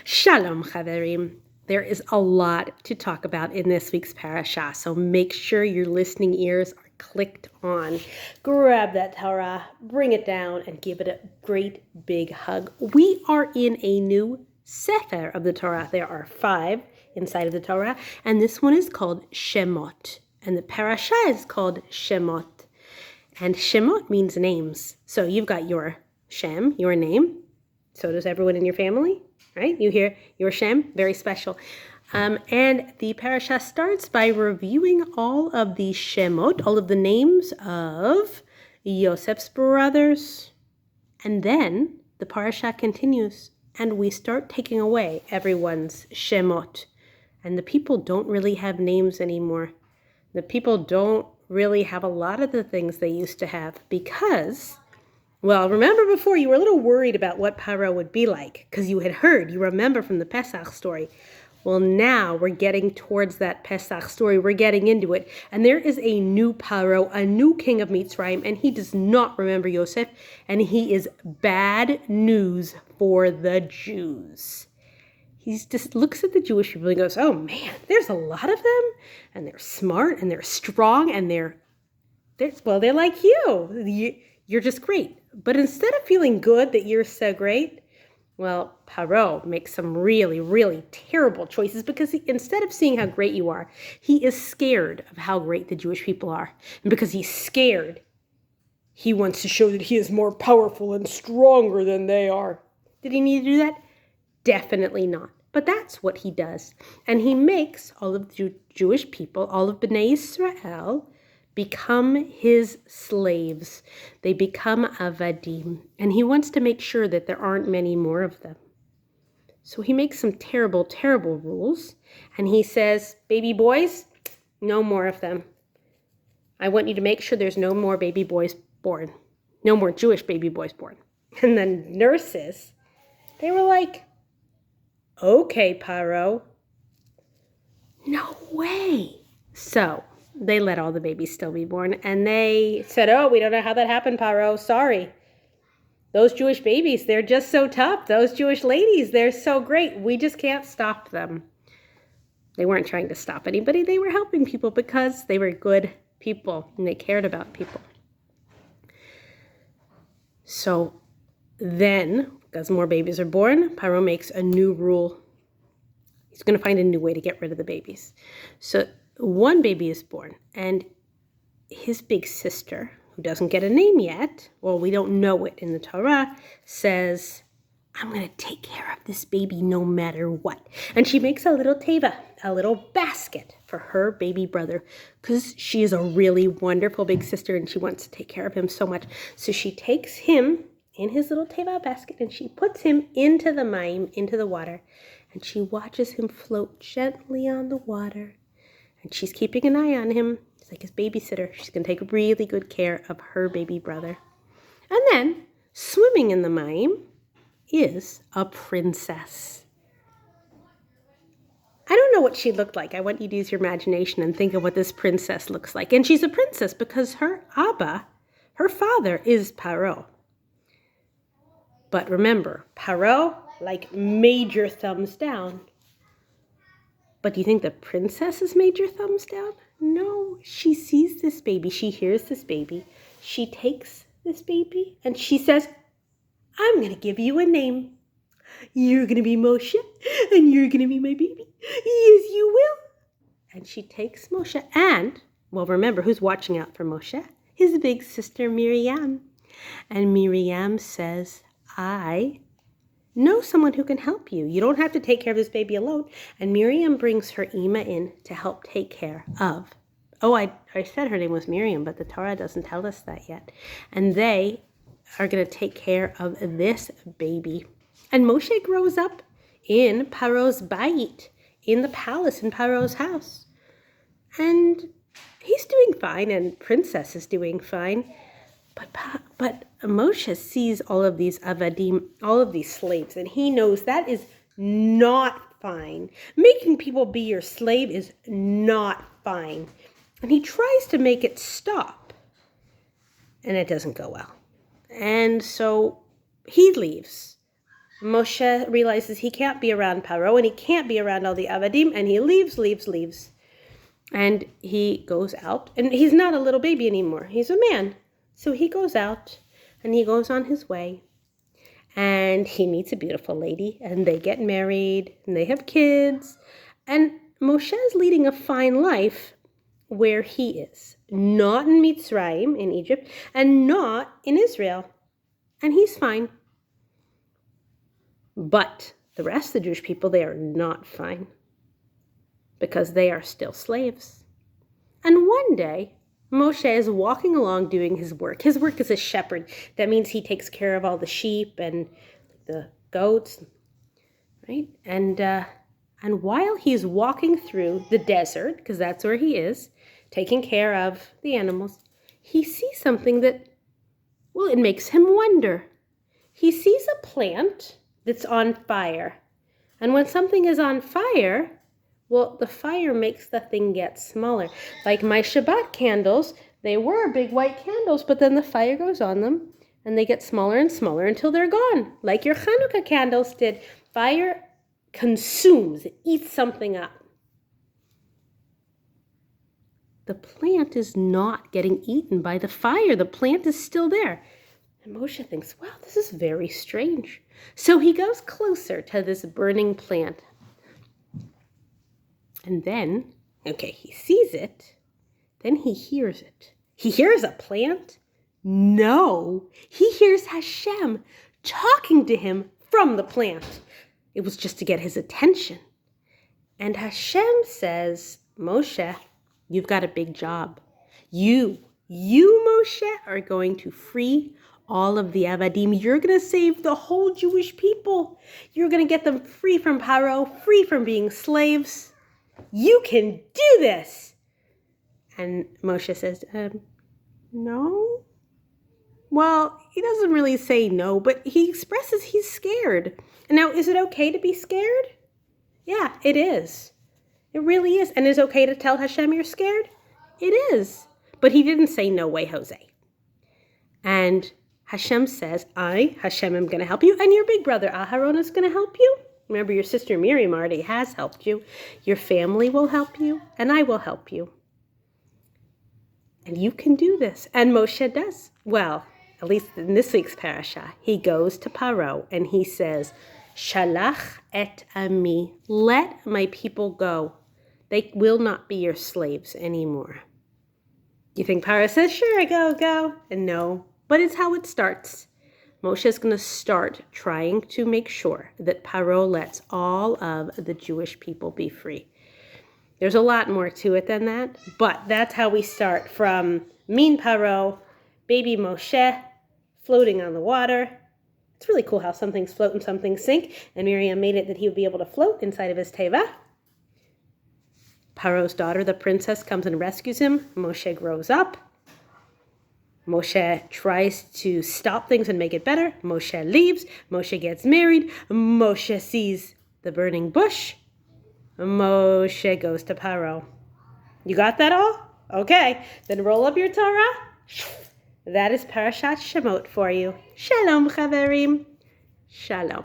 Shalom, Chaverim. There is a lot to talk about in this week's parasha, so make sure your listening ears are clicked on. Grab that Torah, bring it down, and give it a great big hug. We are in a new Sefer of the Torah. There are 5 inside of the Torah, and this one is called Shemot, and the parasha is called Shemot. And Shemot means names. So you've got your Shem, your name. So does everyone in your family, right? You hear your Shem, very special. And the parasha starts by reviewing all of the Shemot, all of the names of Yosef's brothers. And then the parasha continues, and we start taking away everyone's Shemot. And the people don't really have names anymore. The people don't really have a lot of the things they used to have because, well, remember before you were a little worried about what Paro would be like because you remember from the Pesach story. Well, now we're getting towards that Pesach story. We're getting into it. And there is a new Paro, a new king of Mitzrayim, and he does not remember Yosef, and he is bad news for the Jews. He just looks at the Jewish people and goes, oh man, there's a lot of them, and they're smart, and they're strong, and they're like you. You're just great. But instead of feeling good that you're so great, well, Paro makes some really, really terrible choices because instead of seeing how great you are, he is scared of how great the Jewish people are. And because he's scared, he wants to show that he is more powerful and stronger than they are. Did he need to do that? Definitely not. But that's what he does. And he makes all of the Jewish people, all of Bnei Israel, become his slaves. They become avadim. And he wants to make sure that there aren't many more of them. So he makes some terrible, terrible rules. And he says, baby boys, no more of them. I want you to make sure there's no more baby boys born. No more Jewish baby boys born. And the nurses, they were like, okay, Paro. No way. So they let all the babies still be born. And they said, oh, we don't know how that happened, Paro. Sorry. Those Jewish babies, they're just so tough. Those Jewish ladies, they're so great. We just can't stop them. They weren't trying to stop anybody. They were helping people because they were good people and they cared about people. So then, because more babies are born, Paro makes a new rule. He's going to find a new way to get rid of the babies. So one baby is born, and his big sister, who doesn't get a name yet, well, we don't know it in the Torah, says, I'm going to take care of this baby no matter what. And she makes a little teva, a little basket for her baby brother, because she is a really wonderful big sister, and she wants to take care of him so much. So she takes him in his little teva basket, and she puts him into the mayim, into the water, and she watches him float gently on the water, and she's keeping an eye on him. He's like his babysitter. She's going to take really good care of her baby brother. And then, swimming in the mayim is a princess. I don't know what she looked like. I want you to use your imagination and think of what this princess looks like. And she's a princess because her Abba, her father, is Paro. But remember, Paro, like major thumbs down. But do you think the princess is major thumbs down? No, she sees this baby. She hears this baby. She takes this baby and she says, I'm going to give you a name. You're going to be Moshe and you're going to be my baby. Yes, you will. And she takes Moshe and, well, remember who's watching out for Moshe? His big sister Miriam. And Miriam says, I know someone who can help you. You don't have to take care of this baby alone. And Miriam brings her Ima in to help take care of. Oh, I said her name was Miriam, but the Torah doesn't tell us that yet. And they are going to take care of this baby. And Moshe grows up in Paro's bayit, in the palace in Paro's house. And he's doing fine, and Princess is doing fine. But Moshe sees all of these avadim, all of these slaves, and he knows that is not fine. Making people be your slave is not fine. And he tries to make it stop, and it doesn't go well. And so he leaves. Moshe realizes he can't be around Paro and he can't be around all the Avadim, and he leaves. And he goes out, and he's not a little baby anymore. He's a man. So he goes out, and he goes on his way, and he meets a beautiful lady, and they get married, and they have kids, and Moshe is leading a fine life where he is, not in Mitzrayim, in Egypt, and not in Israel, and he's fine. But the rest of the Jewish people, they are not fine, because they are still slaves. And one day, Moshe is walking along doing his work. His work is a shepherd. That means he takes care of all the sheep and the goats, right? And while he's walking through the desert, because that's where he is, taking care of the animals, he sees something that, well, it makes him wonder. He sees a plant that's on fire. And when something is on fire, well, the fire makes the thing get smaller. Like my Shabbat candles, they were big white candles, but then the fire goes on them, and they get smaller and smaller until they're gone. Like your Hanukkah candles did. Fire consumes, it eats something up. The plant is not getting eaten by the fire. The plant is still there. And Moshe thinks, wow, this is very strange. So he goes closer to this burning plant. And then, he sees it. Then he hears it. He hears a plant? No, he hears Hashem talking to him from the plant. It was just to get his attention. And Hashem says, Moshe, you've got a big job. You, Moshe, are going to free all of the Avadim. You're going to save the whole Jewish people. You're going to get them free from Paro, free from being slaves. You can do this. And Moshe says, no. Well, he doesn't really say no, but he expresses he's scared. And now, is it okay to be scared? Yeah, it is. It really is. And is it okay to tell Hashem you're scared? It is. But he didn't say, no way, Jose. And Hashem says, I, Hashem, am going to help you. And your big brother, Aharon, is going to help you. Remember, your sister Miriam already has helped you. Your family will help you, and I will help you. And you can do this. And Moshe does. Well, at least in this week's parasha, he goes to Paro and he says, Shalach et ami, let my people go. They will not be your slaves anymore. You think Paro says, sure, go. And no, but it's how it starts. Moshe is going to start trying to make sure that Paro lets all of the Jewish people be free. There's a lot more to it than that, but that's how we start from mean Paro, baby Moshe, floating on the water. It's really cool how some things float and some things sink, and Miriam made it that he would be able to float inside of his teva. Paro's daughter, the princess, comes and rescues him. Moshe grows up. Moshe tries to stop things and make it better. Moshe leaves. Moshe gets married. Moshe sees the burning bush. Moshe goes to Paro. You got that all? Okay, then roll up your Torah. That is Perasha Shemot for you. Shalom, Chaverim. Shalom.